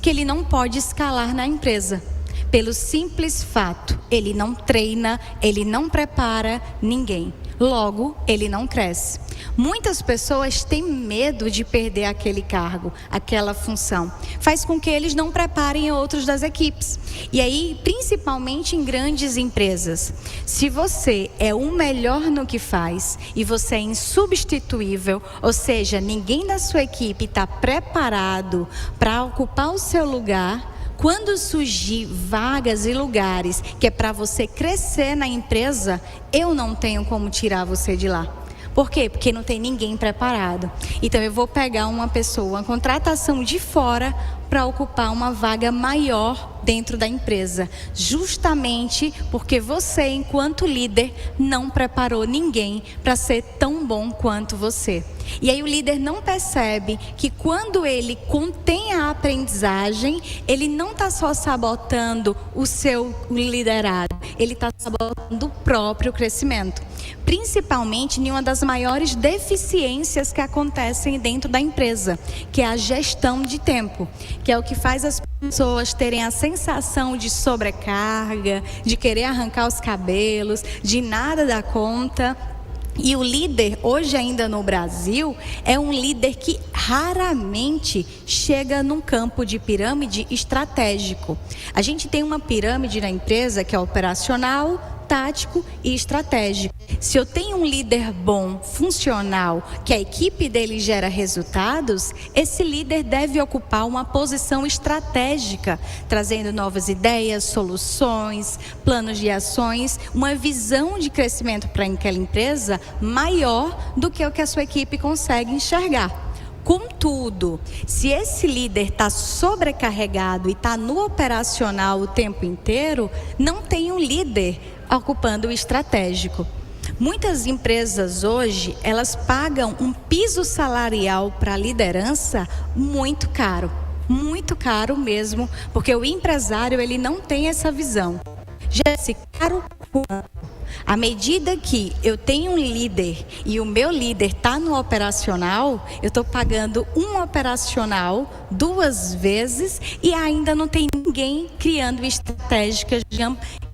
que ele não pode escalar na empresa. Pelo simples fato, ele não treina, ele não prepara ninguém. Logo, ele não cresce. Muitas pessoas têm medo de perder aquele cargo, aquela função. Faz com que eles não preparem outros das equipes. E aí, principalmente em grandes empresas, se você é o melhor no que faz e você é insubstituível, ou seja, ninguém da sua equipe está preparado para ocupar o seu lugar, quando surgir vagas e lugares que é para você crescer na empresa, eu não tenho como tirar você de lá. Por quê? Porque não tem ninguém preparado. Então eu vou pegar uma pessoa, uma contratação de fora para ocupar uma vaga maior dentro da empresa, justamente porque você, enquanto líder, não preparou ninguém para ser tão bom quanto você. E aí o líder não percebe que quando ele contém a aprendizagem, ele não está só sabotando o seu liderado, ele está sabotando o próprio crescimento. Principalmente em uma das maiores deficiências que acontecem dentro da empresa, que é a gestão de tempo, que é o que faz as pessoas terem a sensação de sobrecarga, de querer arrancar os cabelos, de nada dar conta. E o líder, hoje ainda no Brasil, é um líder que raramente chega num campo de pirâmide estratégico. A gente tem uma pirâmide na empresa que é operacional, tático e estratégico. Se eu tenho um líder bom, funcional, que a equipe dele gera resultados, esse líder deve ocupar uma posição estratégica, trazendo novas ideias, soluções, planos de ações, uma visão de crescimento para aquela empresa maior do que o que a sua equipe consegue enxergar. Contudo, se esse líder está sobrecarregado e está no operacional o tempo inteiro, não tem um líder ocupando o estratégico. Muitas empresas hoje, elas pagam um piso salarial para a liderança muito caro mesmo, porque o empresário ele não tem essa visão. Já esse caro quanto? À medida que eu tenho um líder e o meu líder está no operacional, eu estou pagando um operacional 2 vezes e ainda não tem ninguém criando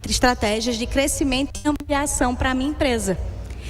estratégias de crescimento e ampliação para a minha empresa.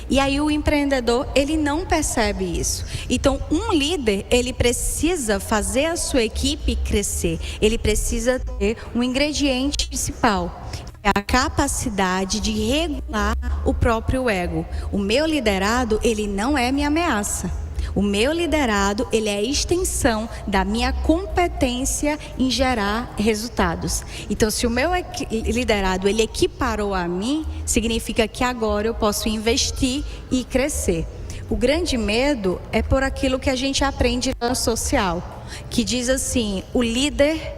E aí o empreendedor, ele não percebe isso. Então, um líder, ele precisa fazer a sua equipe crescer. Ele precisa ter um ingrediente principal. É a capacidade de regular o próprio ego. O meu liderado, ele não é minha ameaça. O meu liderado, ele é a extensão da minha competência em gerar resultados. Então, se o meu liderado, ele equiparou a mim, significa que agora eu posso investir e crescer. O grande medo é por aquilo que a gente aprende no social, que diz assim, o líder,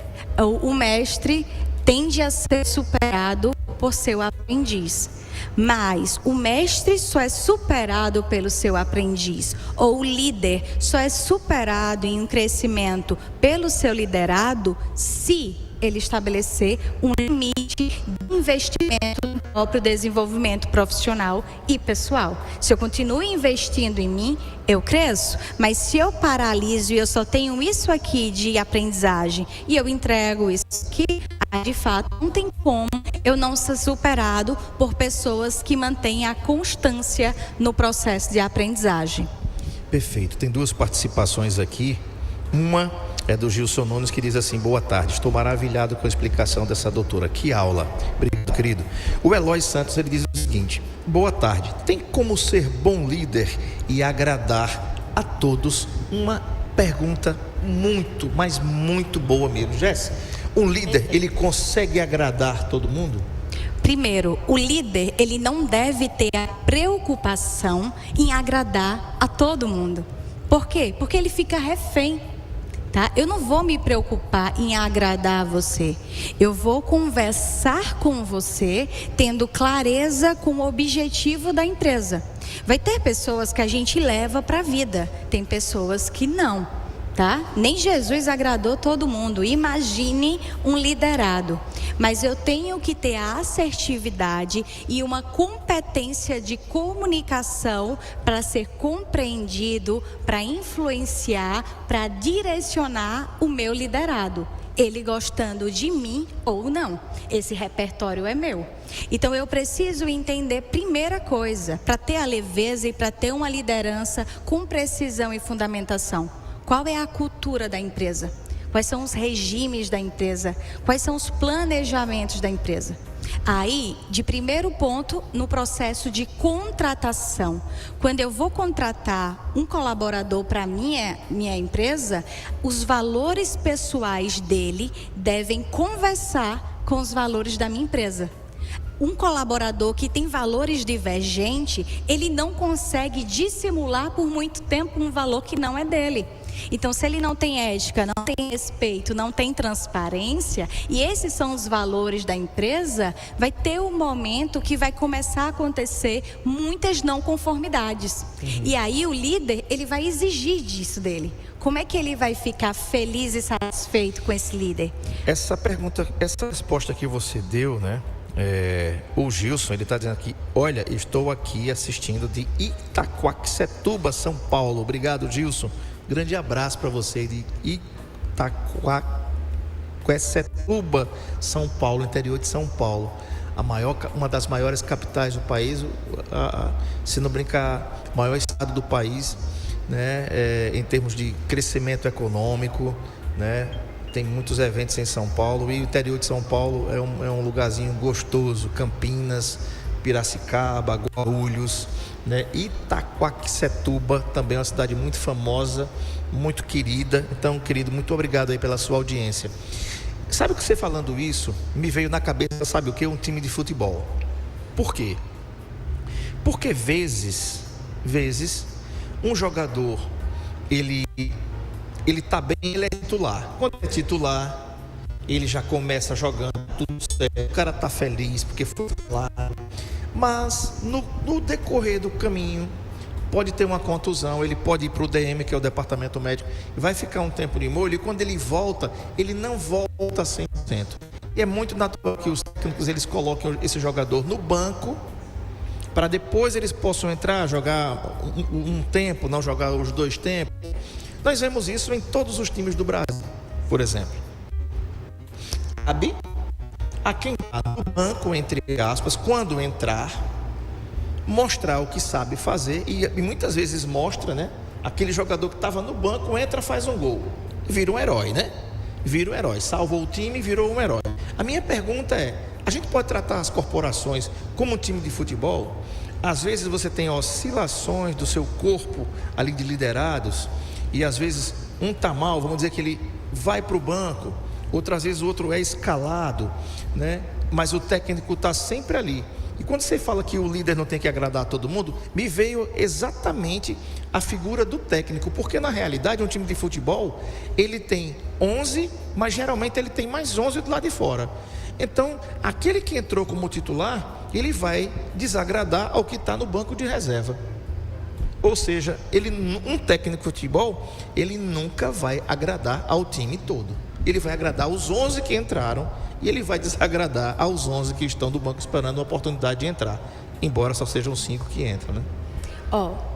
o mestre, tende a ser superado por seu aprendiz. Mas o mestre só é superado pelo seu aprendiz, ou o líder só é superado em um crescimento pelo seu liderado, se ele estabelecer um limite de investimento no próprio desenvolvimento profissional e pessoal. Se eu continuo investindo em mim, eu cresço, mas se eu paraliso e eu só tenho isso aqui de aprendizagem e eu entrego isso aqui, de fato, não tem como eu não ser superado por pessoas que mantêm a constância no processo de aprendizagem. Perfeito. Tem 2 participações aqui. Uma é do Gilson Nunes, que diz assim: boa tarde, estou maravilhado com a explicação dessa doutora, que aula. Obrigado, querido. O Eloy Santos, ele diz o seguinte: boa tarde, tem como ser bom líder e agradar a todos? Uma pergunta muito, mas muito boa mesmo. Jéssica, um líder, ele consegue agradar todo mundo? Primeiro, o líder, ele não deve ter a preocupação em agradar a todo mundo. Por quê? Porque ele fica refém, tá? Eu não vou me preocupar em agradar você. Eu vou conversar com você, tendo clareza com o objetivo da empresa. Vai ter pessoas que a gente leva para a vida, tem pessoas que não, tá? Nem Jesus agradou todo mundo. Imagine um liderado. Mas eu tenho que ter a assertividade e uma competência de comunicação para ser compreendido, para influenciar, para direcionar o meu liderado. Ele gostando de mim ou não. Esse repertório é meu. Então eu preciso entender, primeira coisa, para ter a leveza e para ter uma liderança com precisão e fundamentação. Qual é a cultura da empresa? Quais são os regimes da empresa? Quais são os planejamentos da empresa? Aí, de primeiro ponto, no processo de contratação. Quando eu vou contratar um colaborador para minha empresa, os valores pessoais dele devem conversar com os valores da minha empresa. Um colaborador que tem valores divergentes, ele não consegue dissimular por muito tempo um valor que não é dele. Então, se ele não tem ética, não tem respeito, não tem transparência, e esses são os valores da empresa, vai ter um momento que vai começar a acontecer muitas não conformidades. E aí o líder, ele vai exigir disso dele. Como é que ele vai ficar feliz e satisfeito com esse líder? Essa pergunta, essa resposta que você deu, né? O Gilson, ele está dizendo aqui: olha, estou aqui assistindo de Itaquaquecetuba, São Paulo. Obrigado, Gilson. Grande abraço para você de Itaquaquecetuba, São Paulo, interior de São Paulo. Uma das maiores capitais do país, se não brincar, o maior estado do país, né? Em termos de crescimento econômico, né? Tem muitos eventos em São Paulo, e o interior de São Paulo é um lugarzinho gostoso. Campinas, Piracicaba, Guarulhos, né? Itaquaquecetuba também é uma cidade muito famosa, muito querida. Então, querido, muito obrigado aí pela sua audiência. Sabe o que você falando isso, me veio na cabeça, sabe o que? Um time de futebol. Por quê? Porque vezes, um jogador, ele tá bem, ele é titular. Quando é titular, ele já começa jogando tudo certo, o cara tá feliz porque foi lá. Mas no decorrer do caminho, pode ter uma contusão, ele pode ir para o DM, que é o departamento médico, e vai ficar um tempo de molho, e quando ele volta, ele não volta 100%. E é muito natural que os técnicos, eles coloquem esse jogador no banco, para depois eles possam entrar, jogar um tempo, não jogar os 2 tempos. Nós vemos isso em todos os times do Brasil, por exemplo. Sabe a quem está no banco, entre aspas, quando entrar, mostrar o que sabe fazer, e muitas vezes mostra, né? Aquele jogador que estava no banco, entra, faz um gol, vira um herói, né? Vira um herói, salvou o time e virou um herói. A minha pergunta é: a gente pode tratar as corporações como um time de futebol? Às vezes você tem oscilações do seu corpo ali de liderados, e às vezes um está mal, vamos dizer que ele vai para o banco, outras vezes o outro é escalado, né? Mas o técnico está sempre ali. E quando você fala que o líder não tem que agradar a todo mundo, me veio exatamente a figura do técnico, porque na realidade um time de futebol, ele tem 11, mas geralmente ele tem mais 11 do lado de fora. Então, aquele que entrou como titular, ele vai desagradar ao que está no banco de reserva. Ou seja, um técnico de futebol, ele nunca vai agradar ao time todo. Ele vai agradar aos 11 que entraram, e ele vai desagradar aos 11 que estão do banco esperando a oportunidade de entrar, embora só sejam 5 que entram, né?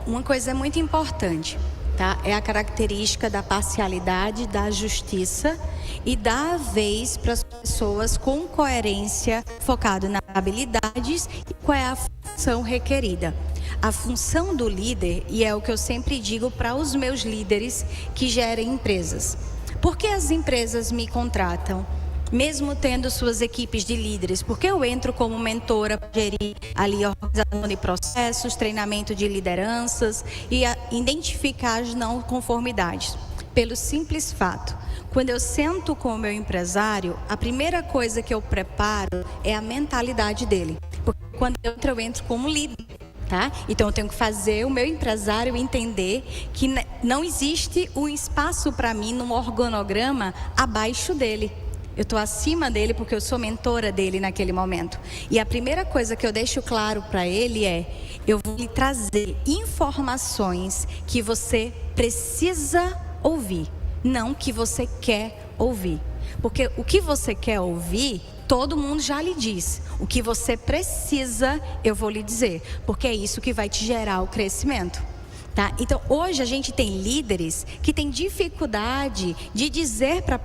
Uma coisa muito importante: tá? É a característica da parcialidade, da justiça e dar vez para as pessoas com coerência, focado nas habilidades e qual é a função requerida. A função do líder, e é o que eu sempre digo para os meus líderes que gerem empresas. Por que as empresas me contratam? Mesmo tendo suas equipes de líderes, porque eu entro como mentora para gerir ali a organização de processos, treinamento de lideranças e identificar as não conformidades. Pelo simples fato, quando eu sento com o meu empresário, a primeira coisa que eu preparo é a mentalidade dele. Porque quando eu entro como líder, tá? Então eu tenho que fazer o meu empresário entender que não existe um espaço para mim num organograma abaixo dele. Eu estou acima dele porque eu sou mentora dele naquele momento. E a primeira coisa que eu deixo claro para ele é: eu vou lhe trazer informações que você precisa ouvir, não que você quer ouvir. Porque o que você quer ouvir, todo mundo já lhe diz. O que você precisa, eu vou lhe dizer. Porque é isso que vai te gerar o crescimento. Tá? Então, hoje a gente tem líderes que têm dificuldade de dizer para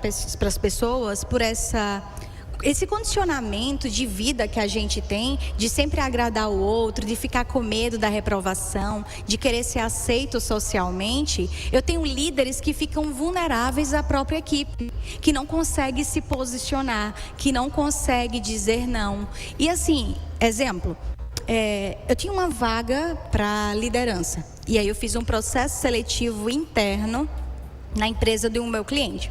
as pessoas por esse condicionamento de vida que a gente tem, de sempre agradar o outro, de ficar com medo da reprovação, de querer ser aceito socialmente. Eu tenho líderes que ficam vulneráveis à própria equipe, que não consegue se posicionar, que não consegue dizer não. E assim, exemplo, eu tinha uma vaga para liderança. E aí eu fiz um processo seletivo interno na empresa de um meu cliente.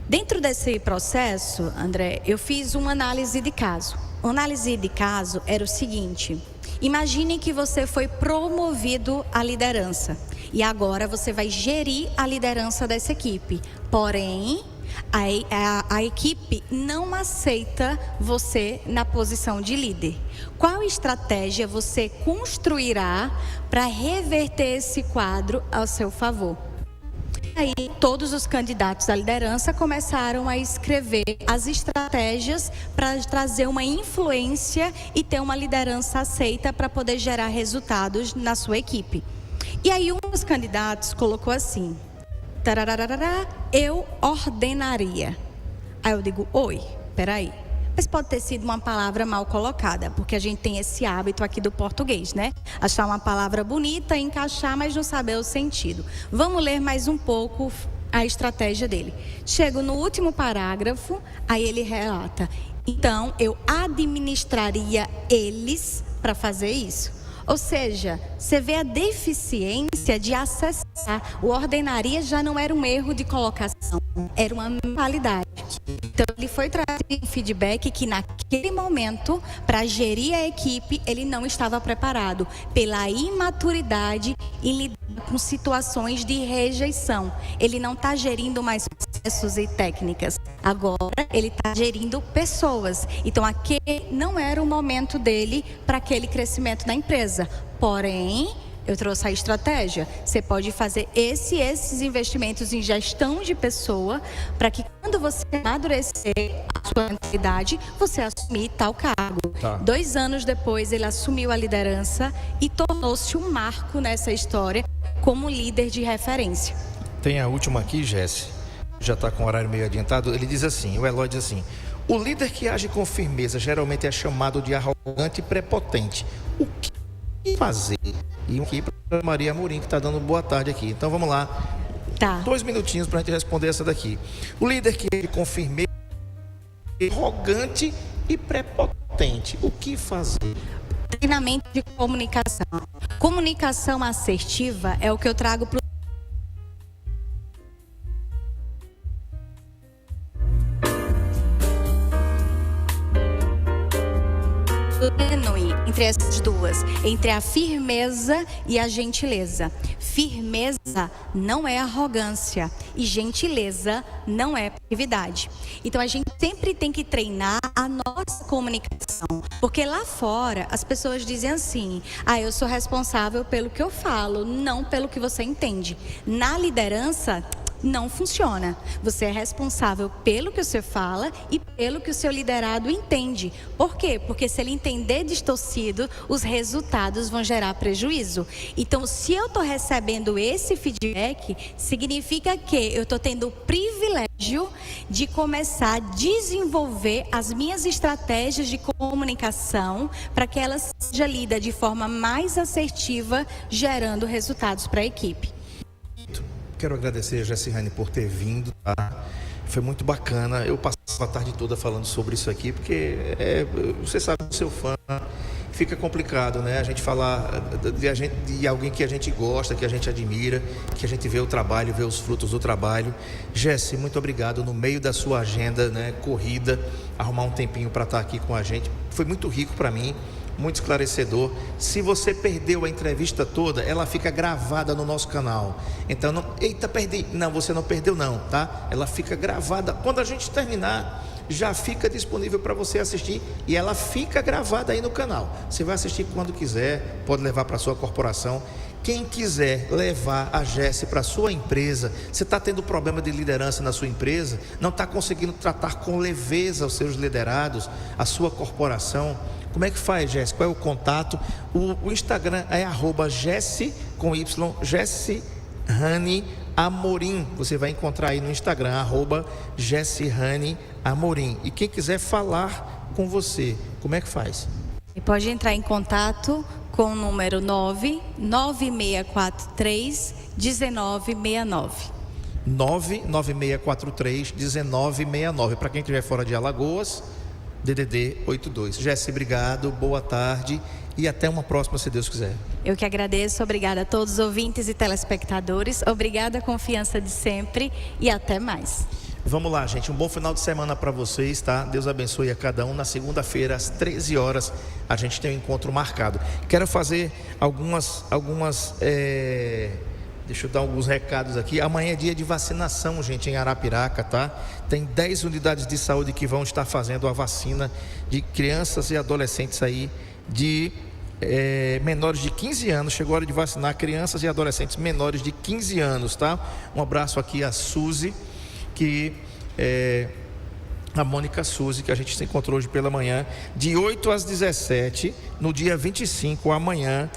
Dentro desse processo, André, eu fiz uma análise de caso. A análise de caso era o seguinte: imagine que você foi promovido à liderança. E agora você vai gerir a liderança dessa equipe. Porém, a equipe não aceita você na posição de líder. Qual estratégia você construirá para reverter esse quadro ao seu favor? Aí, todos os candidatos à liderança começaram a escrever as estratégias para trazer uma influência e ter uma liderança aceita para poder gerar resultados na sua equipe. E aí, um dos candidatos colocou assim: tarararará, eu ordenaria. Aí eu digo: oi, peraí. Mas pode ter sido uma palavra mal colocada, porque a gente tem esse hábito aqui do português, né? Achar uma palavra bonita, encaixar, mas não saber o sentido. Vamos ler mais um pouco a estratégia dele. Chego no último parágrafo, aí ele relata: então eu administraria eles para fazer isso. Ou seja, você vê a deficiência de acessar. O ordenaria já não era um erro de colocação, era uma mentalidade. Então, ele foi trazer um feedback que naquele momento, para gerir a equipe, ele não estava preparado pela imaturidade em lidar com situações de rejeição. Ele não está gerindo mais processos e técnicas. Agora, ele está gerindo pessoas. Então, aquele não era o momento dele para aquele crescimento na empresa. Porém, eu trouxe a estratégia. Você pode fazer esses investimentos em gestão de pessoa para que quando você amadurecer a sua mentalidade, você assumir tal cargo. Tá. 2 anos depois, ele assumiu a liderança e tornou-se um marco nessa história como líder de referência. Tem a última aqui, Jesse. Já está com o horário meio adiantado. Ele diz assim, o Eloy diz assim: o líder que age com firmeza geralmente é chamado de arrogante e prepotente. O que fazer? E aqui para Maria Amorim, que está dando boa tarde aqui. Então vamos lá. Tá. 2 minutinhos para a gente responder essa daqui. O líder que age com firmeza é arrogante e prepotente. O que fazer? Treinamento de comunicação. Comunicação assertiva é o que eu trago para entre essas duas, entre a firmeza e a gentileza. Firmeza não é arrogância e gentileza não é passividade. Então a gente sempre tem que treinar a nossa comunicação, porque lá fora as pessoas dizem assim: eu sou responsável pelo que eu falo, não pelo que você entende. Na liderança, não funciona. Você é responsável pelo que você fala e pelo que o seu liderado entende. Por quê? Porque se ele entender distorcido, os resultados vão gerar prejuízo. Então, se eu estou recebendo esse feedback, significa que eu estou tendo o privilégio de começar a desenvolver as minhas estratégias de comunicação para que ela seja lida de forma mais assertiva, gerando resultados para a equipe. Quero agradecer a Jessirane por ter vindo, tá? Foi muito bacana. Eu passei a tarde toda falando sobre isso aqui, porque você sabe, o seu fã, fica complicado, né? A gente falar de alguém que a gente gosta, que a gente admira, que a gente vê o trabalho, vê os frutos do trabalho. Jessi, muito obrigado. No meio da sua agenda, né, corrida, arrumar um tempinho para estar aqui com a gente. Foi muito rico para mim, muito esclarecedor. Se você perdeu a entrevista toda, ela fica gravada no nosso canal. Então, perdi. Não, você não perdeu não, tá? Ela fica gravada. Quando a gente terminar, já fica disponível para você assistir e ela fica gravada aí no canal. Você vai assistir quando quiser, pode levar para sua corporação. Quem quiser levar a Jessi para sua empresa, você está tendo problema de liderança na sua empresa, não está conseguindo tratar com leveza os seus liderados, a sua corporação, como é que faz, Jessi? Qual é o contato? O Instagram é @Jessi com Y, Jessirane Amorim. Você vai encontrar aí no Instagram, @Jessirane Amorim. E quem quiser falar com você, como é que faz? E pode entrar em contato com o número 99643 1969. 99643 1969. Para quem estiver fora de Alagoas, DDD 82. Jessi, obrigado, boa tarde e até uma próxima, se Deus quiser. Eu que agradeço, obrigada a todos os ouvintes e telespectadores, obrigada a confiança de sempre e até mais. Vamos lá, gente, um bom final de semana para vocês, tá? Deus abençoe a cada um. Na segunda-feira, às 13 horas, a gente tem um encontro marcado. Quero fazer deixa eu dar alguns recados aqui. Amanhã é dia de vacinação, gente, em Arapiraca, tá? Tem 10 unidades de saúde que vão estar fazendo a vacina de crianças e adolescentes aí de menores de 15 anos. Chegou a hora de vacinar crianças e adolescentes menores de 15 anos, tá? Um abraço aqui a Suzy, que a Mônica Suzy, que a gente se encontrou hoje pela manhã, de 8 às 17, no dia 25, amanhã.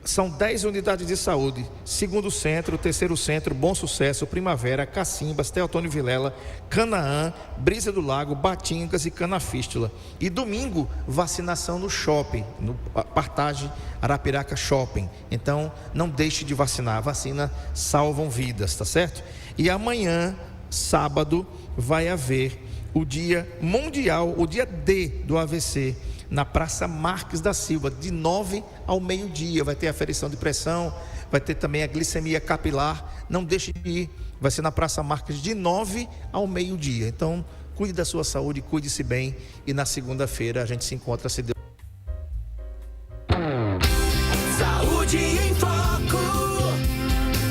São 10 unidades de saúde: Segundo Centro, Terceiro Centro, Bom Sucesso, Primavera, Cacimbas, Teotônio Vilela, Canaã, Brisa do Lago, Batingas e Canafístula. E domingo, vacinação no shopping, no Partage Arapiraca Shopping. Então, não deixe de vacinar. A vacina salvam vidas, tá certo? E amanhã, sábado, vai haver o Dia Mundial, o Dia D do AVC, na Praça Marques da Silva, de 9 ao meio-dia. Vai ter aferição de pressão, vai ter também a glicemia capilar. Não deixe de ir, vai ser na Praça Marques de 9 ao meio-dia. Então, cuide da sua saúde, cuide-se bem. E na segunda-feira a gente se encontra, se Deus. Saúde em Foco,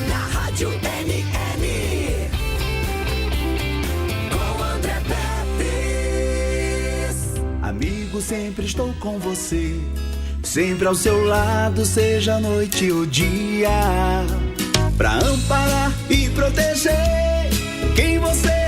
na Rádio NN, com André Pepes. Amigo, sempre estou com você, sempre ao seu lado, seja noite ou dia, pra amparar e proteger quem você